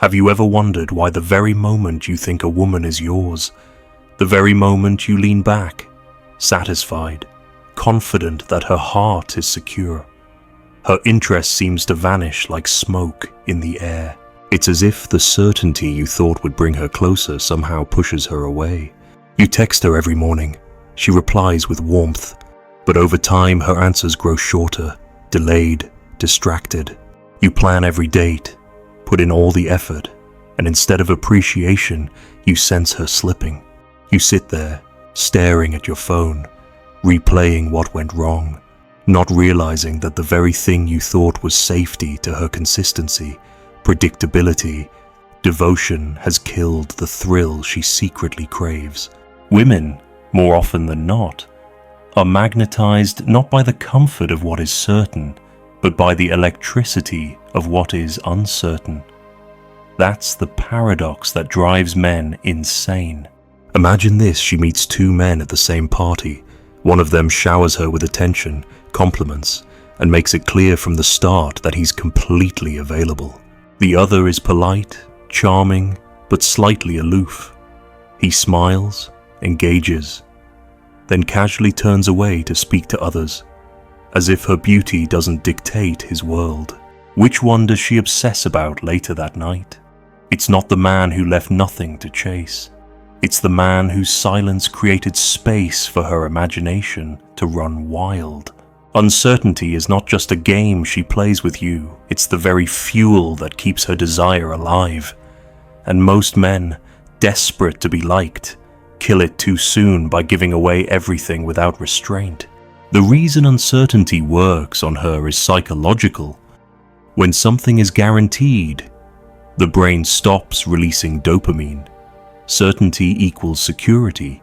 Have you ever wondered why the very moment you think a woman is yours, the very moment you lean back, satisfied, confident that her heart is secure, her interest seems to vanish like smoke in the air? It's as if the certainty you thought would bring her closer somehow pushes her away. You text her every morning. She replies with warmth, but over time her answers grow shorter, delayed, distracted. You plan every date, put in all the effort, and instead of appreciation, you sense her slipping. You sit there, staring at your phone, replaying what went wrong, not realizing that the very thing you thought was safety to her consistency, predictability, devotion has killed the thrill she secretly craves. Women, more often than not, are magnetized not by the comfort of what is certain, but by the electricity of what is uncertain. That's the paradox that drives men insane. Imagine this: she meets two men at the same party. One of them showers her with attention, compliments, and makes it clear from the start that he's completely available. The other is polite, charming, but slightly aloof. He smiles, engages, then casually turns away to speak to others, as if her beauty doesn't dictate his world. Which one does she obsess about later that night? It's not the man who left nothing to chase. It's the man whose silence created space for her imagination to run wild. Uncertainty is not just a game she plays with you, it's the very fuel that keeps her desire alive. And most men, desperate to be liked, kill it too soon by giving away everything without restraint. The reason uncertainty works on her is psychological. When something is guaranteed, the brain stops releasing dopamine. Certainty equals security,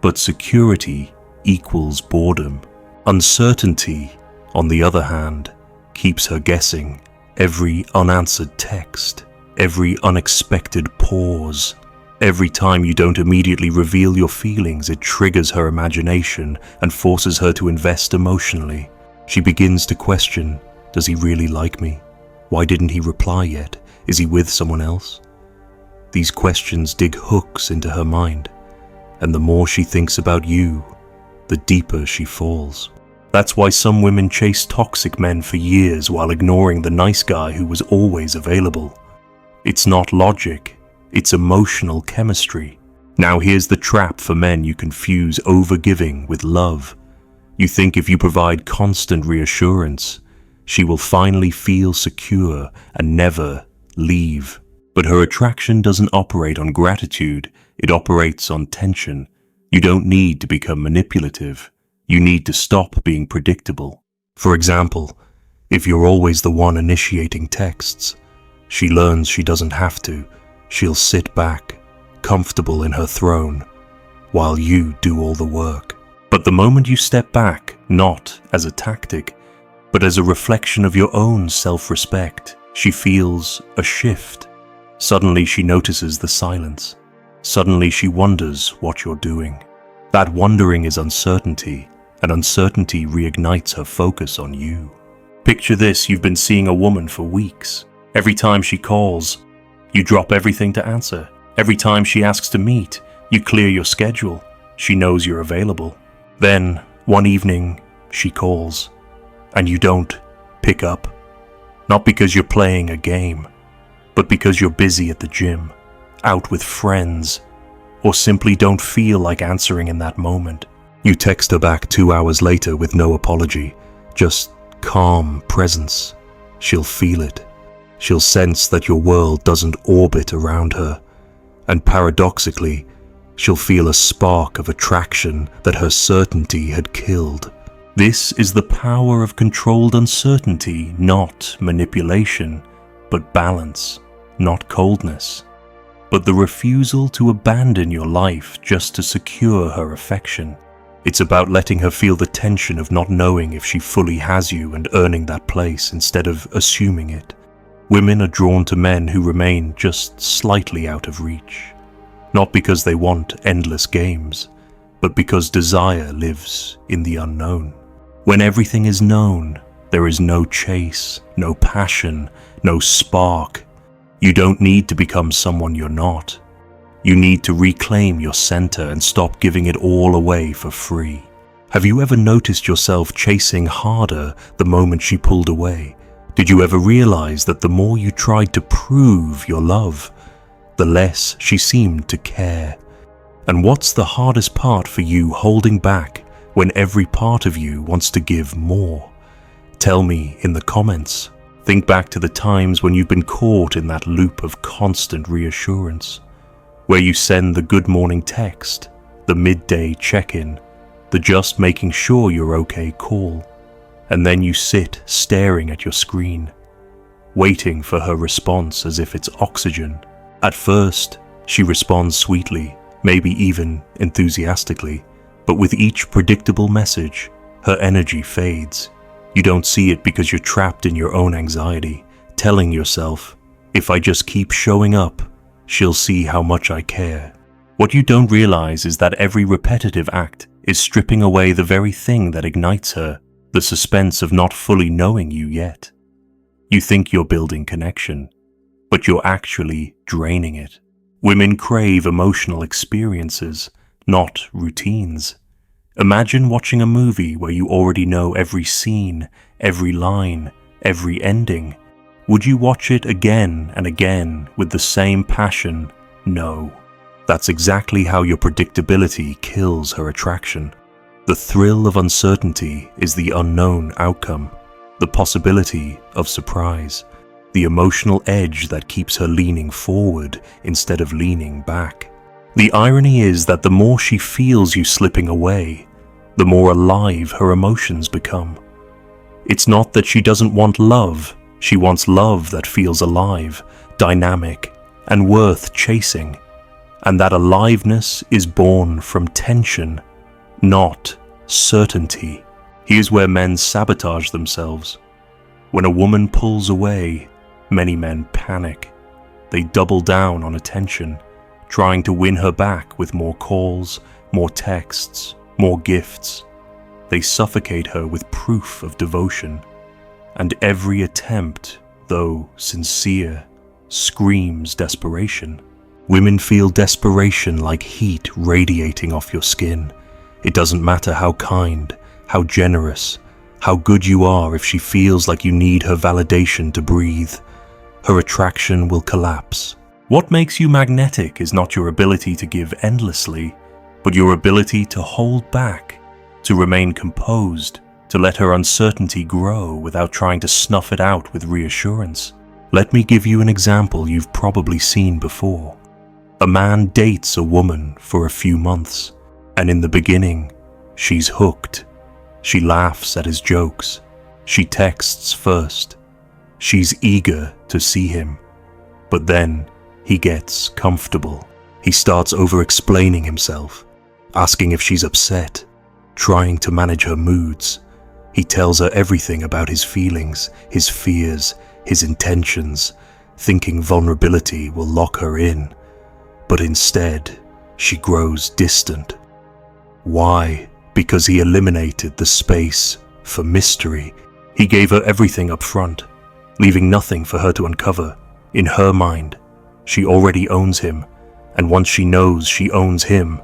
but security equals boredom. Uncertainty, on the other hand, keeps her guessing. Every unanswered text, every unexpected pause, every time you don't immediately reveal your feelings, it triggers her imagination and forces her to invest emotionally. She begins to question, does he really like me? Why didn't he reply yet? Is he with someone else? These questions dig hooks into her mind, and the more she thinks about you, the deeper she falls. That's why some women chase toxic men for years while ignoring the nice guy who was always available. It's not logic, it's emotional chemistry. Now here's the trap for men: you confuse overgiving with love. You think if you provide constant reassurance, she will finally feel secure and never leave. But her attraction doesn't operate on gratitude, it operates on tension. You don't need to become manipulative. You need to stop being predictable. For example, if you're always the one initiating texts, she learns she doesn't have to. She'll sit back, comfortable in her throne, while you do all the work. But the moment you step back, not as a tactic, but as a reflection of your own self-respect, she feels a shift. Suddenly she notices the silence. Suddenly she wonders what you're doing. That wondering is uncertainty, and uncertainty reignites her focus on you. Picture this: you've been seeing a woman for weeks. Every time she calls, you drop everything to answer. Every time she asks to meet, you clear your schedule. She knows you're available. Then, one evening, she calls, and you don't pick up. Not because you're playing a game, but because you're busy at the gym, out with friends, or simply don't feel like answering in that moment. You text her back 2 hours later with no apology, just calm presence. She'll feel it. She'll sense that your world doesn't orbit around her, and paradoxically, she'll feel a spark of attraction that her certainty had killed. This is the power of controlled uncertainty, not manipulation, but balance, not coldness, but the refusal to abandon your life just to secure her affection. It's about letting her feel the tension of not knowing if she fully has you and earning that place instead of assuming it. Women are drawn to men who remain just slightly out of reach, not because they want endless games, but because desire lives in the unknown. When everything is known, there is no chase, no passion, no spark. You don't need to become someone you're not. You need to reclaim your center and stop giving it all away for free. Have you ever noticed yourself chasing harder the moment she pulled away? Did you ever realize that the more you tried to prove your love, the less she seemed to care? And what's the hardest part for you holding back when every part of you wants to give more? Tell me in the comments. Think back to the times when you've been caught in that loop of constant reassurance, where you send the good morning text, the midday check-in, the just making sure you're okay call, and then you sit staring at your screen, waiting for her response as if it's oxygen. At first, she responds sweetly, maybe even enthusiastically, but with each predictable message, her energy fades. You don't see it because you're trapped in your own anxiety, telling yourself, if I just keep showing up, she'll see how much I care. What you don't realize is that every repetitive act is stripping away the very thing that ignites her, the suspense of not fully knowing you yet. You think you're building connection, but you're actually draining it. Women crave emotional experiences, not routines. Imagine watching a movie where you already know every scene, every line, every ending. Would you watch it again and again with the same passion? No. That's exactly how your predictability kills her attraction. The thrill of uncertainty is the unknown outcome, the possibility of surprise, the emotional edge that keeps her leaning forward instead of leaning back. The irony is that the more she feels you slipping away, the more alive her emotions become. It's not that she doesn't want love, she wants love that feels alive, dynamic, and worth chasing. And that aliveness is born from tension, not certainty. Here's where men sabotage themselves. When a woman pulls away, many men panic. They double down on attention, trying to win her back with more calls, more texts, more gifts. They suffocate her with proof of devotion. And every attempt, though sincere, screams desperation. Women feel desperation like heat radiating off your skin. It doesn't matter how kind, how generous, how good you are if she feels like you need her validation to breathe. Her attraction will collapse. What makes you magnetic is not your ability to give endlessly, but your ability to hold back, to remain composed, to let her uncertainty grow without trying to snuff it out with reassurance. Let me give you an example you've probably seen before. A man dates a woman for a few months, and in the beginning, she's hooked. She laughs at his jokes. She texts first. She's eager to see him. But then, he gets comfortable. He starts over-explaining himself, asking if she's upset, trying to manage her moods. He tells her everything about his feelings, his fears, his intentions, thinking vulnerability will lock her in. But instead, she grows distant. Why? Because he eliminated the space for mystery. He gave her everything up front, leaving nothing for her to uncover. In her mind, she already owns him, and once she knows she owns him,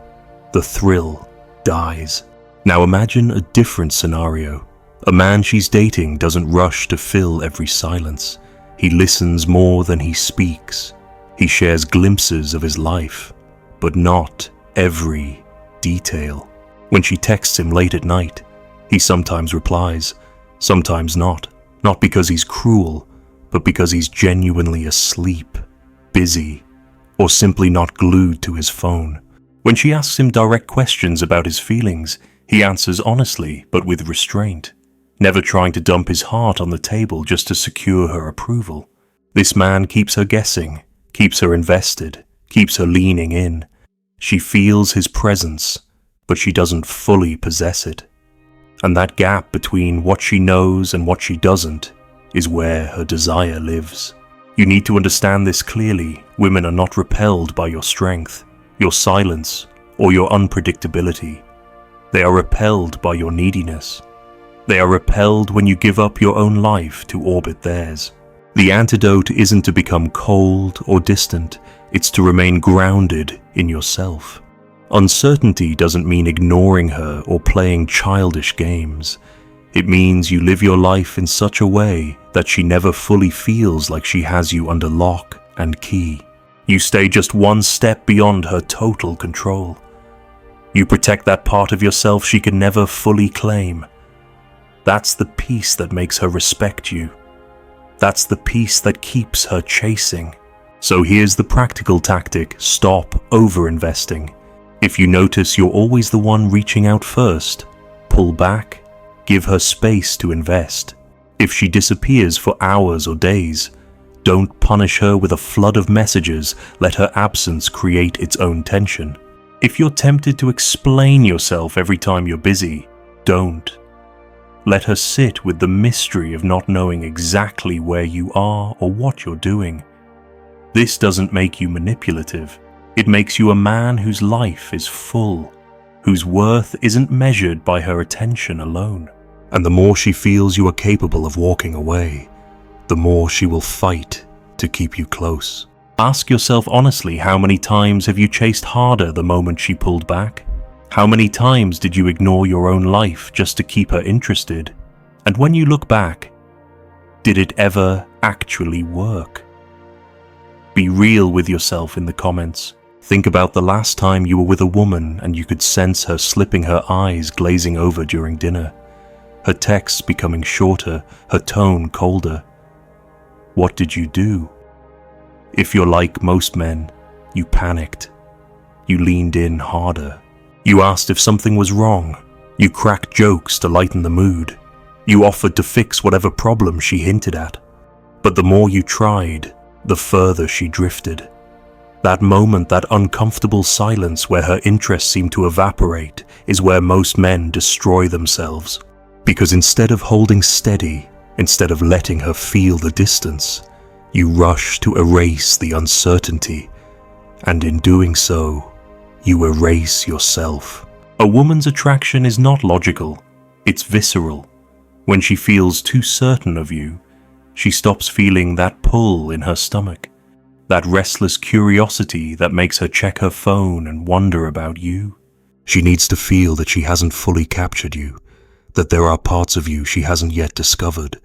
the thrill dies. Now imagine a different scenario. A man she's dating doesn't rush to fill every silence. He listens more than he speaks. He shares glimpses of his life, but not every detail. When she texts him late at night, he sometimes replies, sometimes not. Not because he's cruel, but because he's genuinely asleep, busy, or simply not glued to his phone. When she asks him direct questions about his feelings, he answers honestly, but with restraint, never trying to dump his heart on the table just to secure her approval. This man keeps her guessing, keeps her invested, keeps her leaning in. She feels his presence, but she doesn't fully possess it. And that gap between what she knows and what she doesn't is where her desire lives. You need to understand this clearly. Women are not repelled by your strength, your silence, or your unpredictability. They are repelled by your neediness. They are repelled when you give up your own life to orbit theirs. The antidote isn't to become cold or distant, it's to remain grounded in yourself. Uncertainty doesn't mean ignoring her or playing childish games. It means you live your life in such a way that she never fully feels like she has you under lock and key. You stay just one step beyond her total control. You protect that part of yourself she can never fully claim. That's the peace that makes her respect you. That's the peace that keeps her chasing. So here's the practical tactic: stop over-investing. If you notice you're always the one reaching out first, pull back, give her space to invest. If she disappears for hours or days, don't punish her with a flood of messages, let her absence create its own tension. If you're tempted to explain yourself every time you're busy, don't. Let her sit with the mystery of not knowing exactly where you are or what you're doing. This doesn't make you manipulative. It makes you a man whose life is full, whose worth isn't measured by her attention alone. And the more she feels you are capable of walking away, the more she will fight to keep you close. Ask yourself honestly, how many times have you chased harder the moment she pulled back? How many times did you ignore your own life just to keep her interested? And when you look back, did it ever actually work? Be real with yourself in the comments. Think about the last time you were with a woman and you could sense her slipping, her eyes glazing over during dinner, her texts becoming shorter, her tone colder. What did you do? If you're like most men, you panicked. You leaned in harder. You asked if something was wrong. You cracked jokes to lighten the mood. You offered to fix whatever problem she hinted at. But the more you tried, the further she drifted. That moment, that uncomfortable silence where her interest seemed to evaporate, is where most men destroy themselves. Because instead of holding steady, instead of letting her feel the distance, you rush to erase the uncertainty, and in doing so, you erase yourself. A woman's attraction is not logical, it's visceral. When she feels too certain of you, she stops feeling that pull in her stomach, that restless curiosity that makes her check her phone and wonder about you. She needs to feel that she hasn't fully captured you, that there are parts of you she hasn't yet discovered,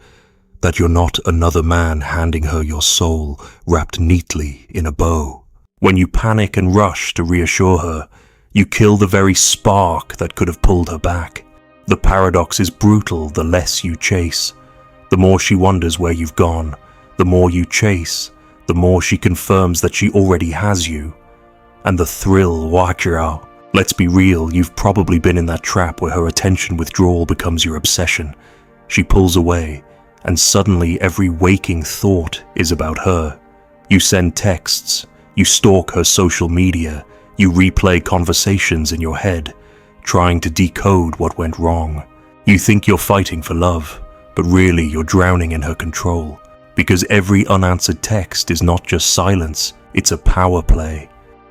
that you're not another man handing her your soul wrapped neatly in a bow. When you panic and rush to reassure her, you kill the very spark that could have pulled her back. The paradox is brutal. The less you chase, the more she wonders where you've gone. The more you chase, the more she confirms that she already has you. And the thrill, wow. Let's be real, you've probably been in that trap where her attention withdrawal becomes your obsession. She pulls away, and suddenly every waking thought is about her. You send texts, you stalk her social media, you replay conversations in your head, trying to decode what went wrong. You think you're fighting for love, but really you're drowning in her control. Because every unanswered text is not just silence, it's a power play.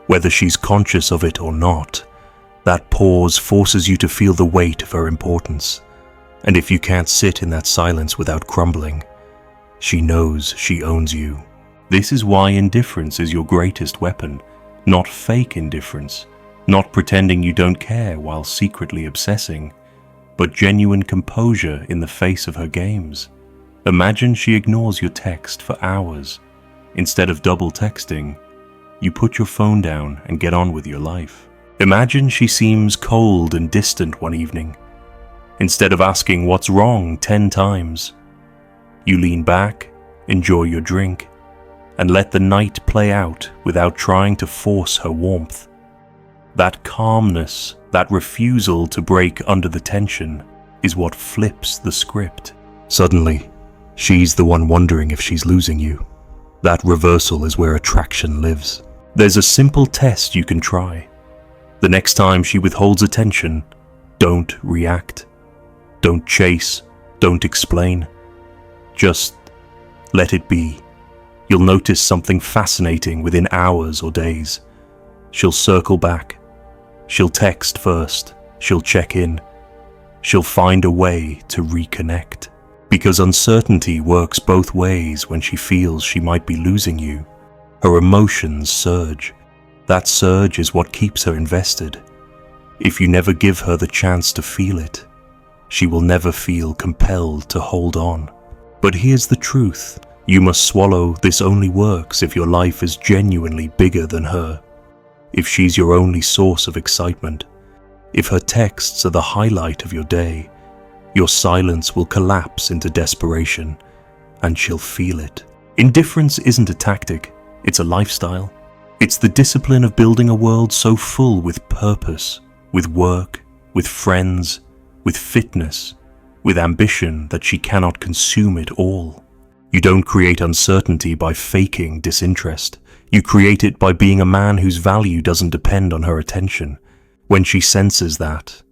Whether she's conscious of it or not, that pause forces you to feel the weight of her importance. And if you can't sit in that silence without crumbling, she knows she owns you. This is why indifference is your greatest weapon, not fake indifference, not pretending you don't care while secretly obsessing, but genuine composure in the face of her games. Imagine she ignores your text for hours. Instead of double texting, you put your phone down and get on with your life. Imagine she seems cold and distant one evening. Instead of asking what's wrong 10 times, you lean back, enjoy your drink, and let the night play out without trying to force her warmth. That calmness, that refusal to break under the tension, is what flips the script. Suddenly, she's the one wondering if she's losing you. That reversal is where attraction lives. There's a simple test you can try. The next time she withholds attention, don't react. Don't chase, don't explain. Just let it be. You'll notice something fascinating within hours or days. She'll circle back. She'll text first. She'll check in. She'll find a way to reconnect. Because uncertainty works both ways. When she feels she might be losing you, her emotions surge. That surge is what keeps her invested. If you never give her the chance to feel it, she will never feel compelled to hold on. But here's the truth. You must swallow this only works if your life is genuinely bigger than her. If she's your only source of excitement, if her texts are the highlight of your day, your silence will collapse into desperation, and she'll feel it. Indifference isn't a tactic, it's a lifestyle. It's the discipline of building a world so full with purpose, with work, with friends, with fitness, with ambition that she cannot consume it all. You don't create uncertainty by faking disinterest. You create it by being a man whose value doesn't depend on her attention. When she senses that,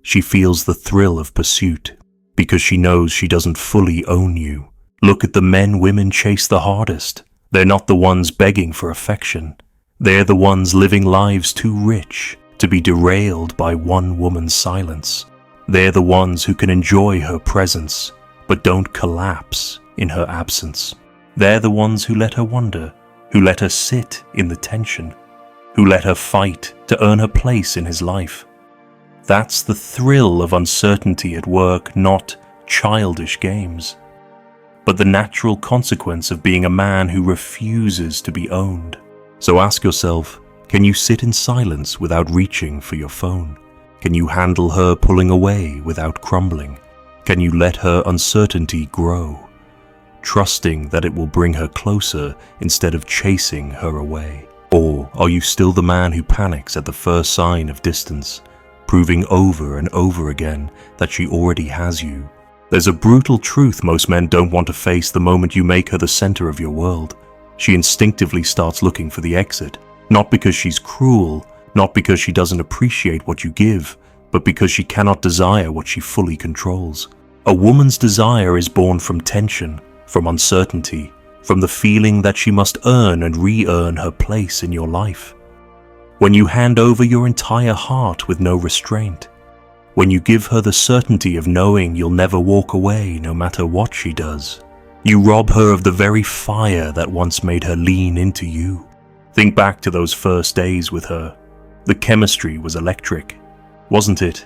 she feels the thrill of pursuit, because she knows she doesn't fully own you. Look at the men women chase the hardest. They're not the ones begging for affection. They're the ones living lives too rich to be derailed by one woman's silence. They're the ones who can enjoy her presence, but don't collapse in her absence. They're the ones who let her wonder, who let her sit in the tension, who let her fight to earn her place in his life. That's the thrill of uncertainty at work, not childish games, but the natural consequence of being a man who refuses to be owned. So ask yourself, can you sit in silence without reaching for your phone? Can you handle her pulling away without crumbling? Can you let her uncertainty grow, trusting that it will bring her closer instead of chasing her away? Or are you still the man who panics at the first sign of distance, proving over and over again that she already has you? There's a brutal truth most men don't want to face the moment you make her the center of your world. She instinctively starts looking for the exit, not because she's cruel, not because she doesn't appreciate what you give, but because she cannot desire what she fully controls. A woman's desire is born from tension, from uncertainty, from the feeling that she must earn and re-earn her place in your life. When you hand over your entire heart with no restraint, when you give her the certainty of knowing you'll never walk away no matter what she does, you rob her of the very fire that once made her lean into you. Think back to those first days with her. The chemistry was electric, wasn't it?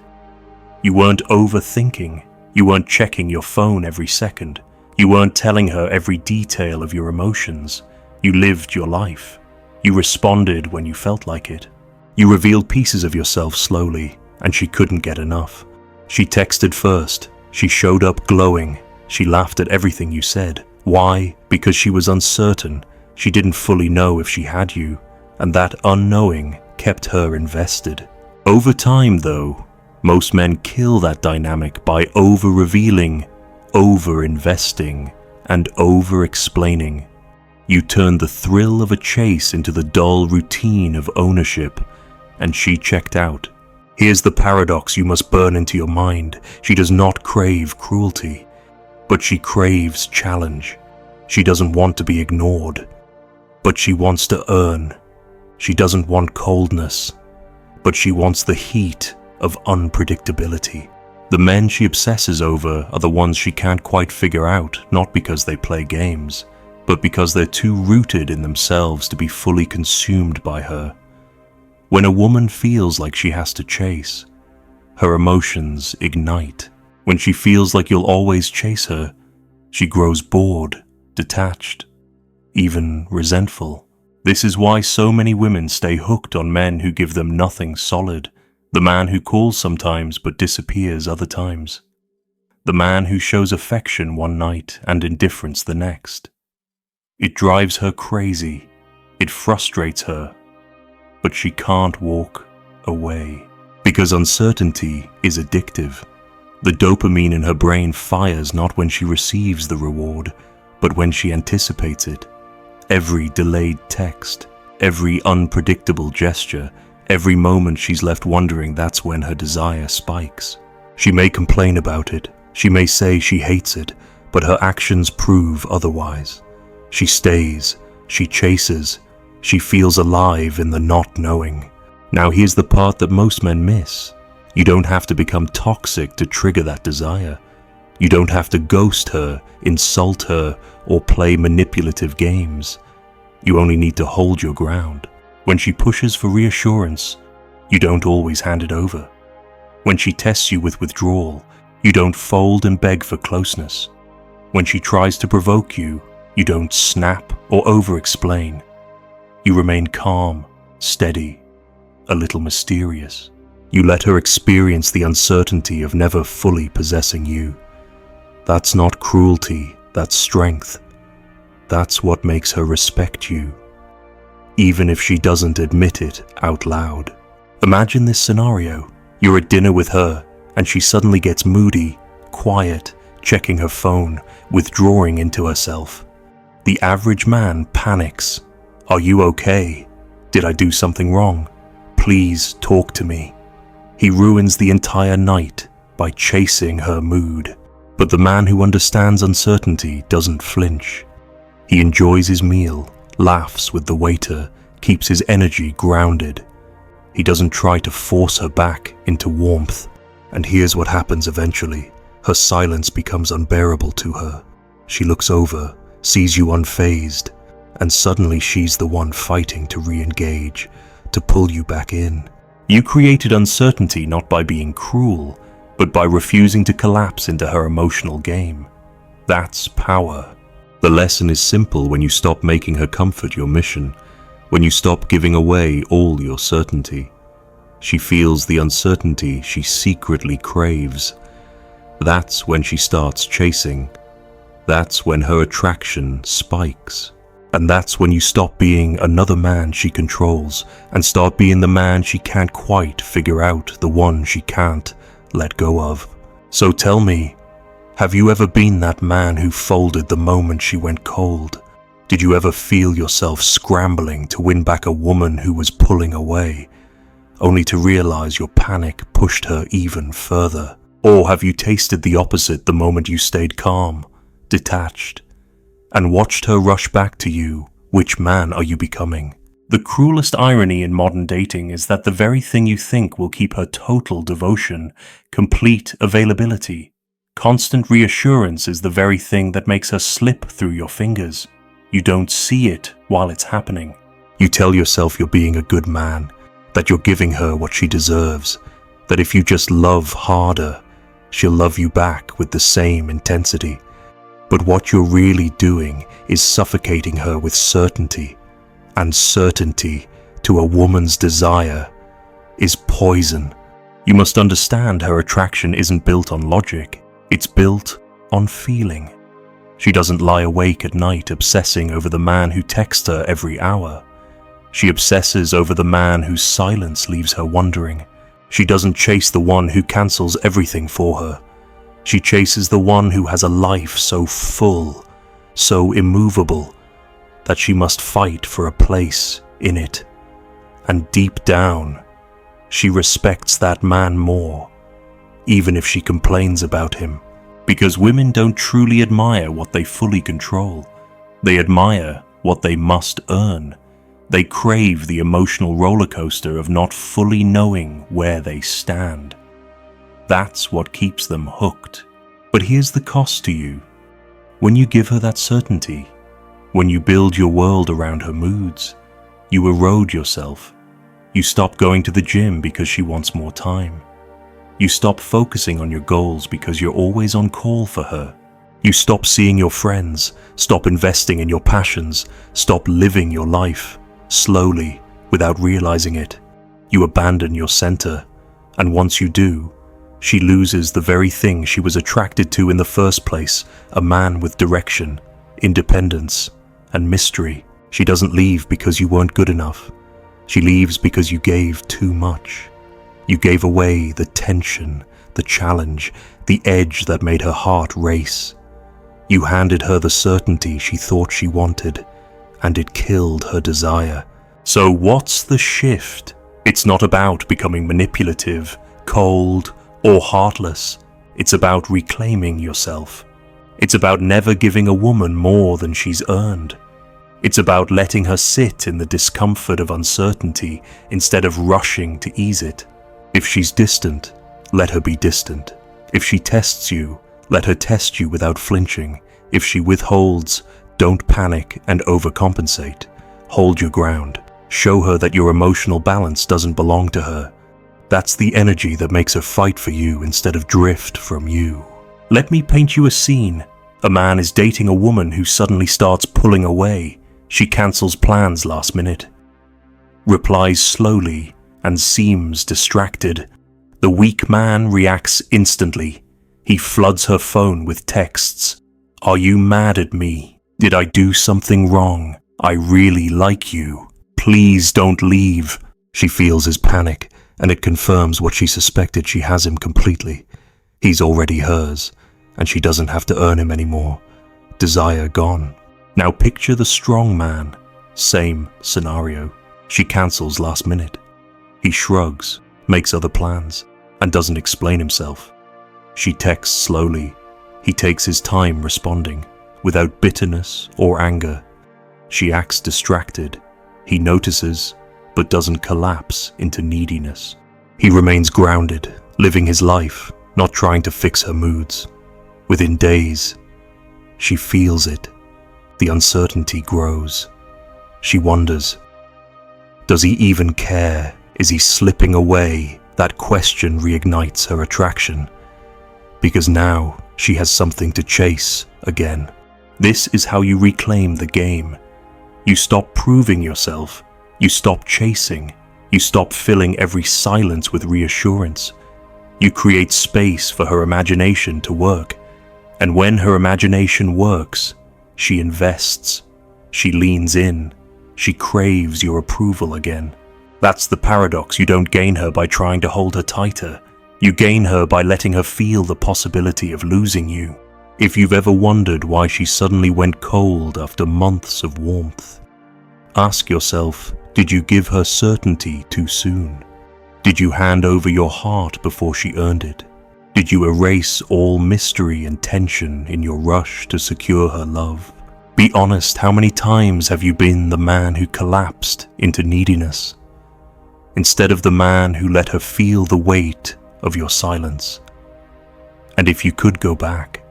You weren't overthinking. You weren't checking your phone every second. You weren't telling her every detail of your emotions. You lived your life. You responded when you felt like it. You revealed pieces of yourself slowly, and she couldn't get enough. She texted first. She showed up glowing. She laughed at everything you said. Why? Because she was uncertain. She didn't fully know if she had you, and that unknowing kept her invested. Over time, though, most men kill that dynamic by over-revealing, over-investing, and over-explaining. You turn the thrill of a chase into the dull routine of ownership, and she checked out. Here's the paradox you must burn into your mind. She does not crave cruelty, but she craves challenge. She doesn't want to be ignored, but she wants to earn. She doesn't want coldness, but she wants the heat of unpredictability. The men she obsesses over are the ones she can't quite figure out, not because they play games, but because they're too rooted in themselves to be fully consumed by her. When a woman feels like she has to chase, her emotions ignite. When she feels like you'll always chase her, she grows bored, detached, even resentful. This is why so many women stay hooked on men who give them nothing solid. The man who calls sometimes but disappears other times. The man who shows affection one night and indifference the next. It drives her crazy. It frustrates her. But she can't walk away. Because uncertainty is addictive. The dopamine in her brain fires not when she receives the reward, but when she anticipates it. Every delayed text, every unpredictable gesture, every moment she's left wondering, that's when her desire spikes. She may complain about it, she may say she hates it, but her actions prove otherwise. She stays, she chases, she feels alive in the not knowing. Now here's the part that most men miss. You don't have to become toxic to trigger that desire. You don't have to ghost her, insult her, or play manipulative games. You only need to hold your ground. When she pushes for reassurance, you don't always hand it over. When she tests you with withdrawal, you don't fold and beg for closeness. When she tries to provoke you, you don't snap or over-explain. You remain calm, steady, a little mysterious. You let her experience the uncertainty of never fully possessing you. That's not cruelty, that's strength. That's what makes her respect you, even if she doesn't admit it out loud. Imagine this scenario. You're at dinner with her, and she suddenly gets moody, quiet, checking her phone, withdrawing into herself. The average man panics. Are you okay? Did I do something wrong? Please talk to me. He ruins the entire night by chasing her mood. But the man who understands uncertainty doesn't flinch. He enjoys his meal, laughs with the waiter, keeps his energy grounded. He doesn't try to force her back into warmth. And here's what happens eventually. Her silence becomes unbearable to her. She looks over, sees you unfazed, and suddenly she's the one fighting to re-engage, to pull you back in. You created uncertainty not by being cruel, but by refusing to collapse into her emotional game. That's power. The lesson is simple when you stop making her comfort your mission, when you stop giving away all your certainty. She feels the uncertainty she secretly craves. That's when she starts chasing. That's when her attraction spikes. And that's when you stop being another man she controls and start being the man she can't quite figure out, the one she can't let go of. So tell me, have you ever been that man who folded the moment she went cold? Did you ever feel yourself scrambling to win back a woman who was pulling away, only to realize your panic pushed her even further? Or have you tasted the opposite the moment you stayed calm, detached, and watched her rush back to you? Which man are you becoming? The cruelest irony in modern dating is that the very thing you think will keep her total devotion, complete availability, constant reassurance is the very thing that makes her slip through your fingers. You don't see it while it's happening. You tell yourself you're being a good man, that you're giving her what she deserves, that if you just love harder, she'll love you back with the same intensity. But what you're really doing is suffocating her with certainty. And certainty, to a woman's desire, is poison. You must understand her attraction isn't built on logic. It's built on feeling. She doesn't lie awake at night obsessing over the man who texts her every hour. She obsesses over the man whose silence leaves her wondering. She doesn't chase the one who cancels everything for her. She chases the one who has a life so full, so immovable, that she must fight for a place in it. And deep down, she respects that man more, even if she complains about him. Because women don't truly admire what they fully control. They admire what they must earn. They crave the emotional roller coaster of not fully knowing where they stand. That's what keeps them hooked. But here's the cost to you. When you give her that certainty, when you build your world around her moods, you erode yourself. You stop going to the gym because she wants more time. You stop focusing on your goals because you're always on call for her. You stop seeing your friends, stop investing in your passions, stop living your life, slowly, without realizing it. You abandon your center, and once you do, she loses the very thing she was attracted to in the first place, a man with direction, independence, and mystery. She doesn't leave because you weren't good enough. She leaves because you gave too much. You gave away the tension, the challenge, the edge that made her heart race. You handed her the certainty she thought she wanted, and it killed her desire. So what's the shift? It's not about becoming manipulative, cold, or heartless. It's about reclaiming yourself. It's about never giving a woman more than she's earned. It's about letting her sit in the discomfort of uncertainty instead of rushing to ease it. If she's distant, let her be distant. If she tests you, Let her test you without flinching. If she withholds, don't panic and overcompensate. Hold your ground. Show her that your emotional balance doesn't belong to her. That's the energy that makes her fight for you instead of drift from you. Let me paint you a scene. A man is dating a woman who suddenly starts pulling away. She cancels plans last minute, replies slowly, and seems distracted. The weak man reacts instantly. He floods her phone with texts. Are you mad at me? Did I do something wrong? I really like you. Please don't leave. She feels his panic, and it confirms what she suspected. She has him completely. He's already hers, and she doesn't have to earn him anymore. Desire gone. Now picture the strong man. Same scenario. She cancels last minute. He shrugs, makes other plans, and doesn't explain himself. She texts slowly. He takes his time responding, without bitterness or anger. She acts distracted. He notices, but doesn't collapse into neediness. He remains grounded, living his life, not trying to fix her moods. Within days, she feels it. The uncertainty grows. She wonders, does he even care? Is he slipping away? That question reignites her attraction, because now she has something to chase again. This is how you reclaim the game. You stop proving yourself. You stop chasing. You stop filling every silence with reassurance. You create space for her imagination to work. And when her imagination works, she invests. She leans in. She craves your approval again. That's the paradox. You don't gain her by trying to hold her tighter. You gain her by letting her feel the possibility of losing you. If you've ever wondered why she suddenly went cold after months of warmth, ask yourself, did you give her certainty too soon? Did you hand over your heart before she earned it? Did you erase all mystery and tension in your rush to secure her love? Be honest, how many times have you been the man who collapsed into neediness, instead of the man who let her feel the weight of your silence? And if you could go back,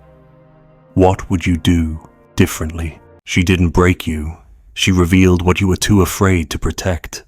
what would you do differently? She didn't break you. She revealed what you were too afraid to protect.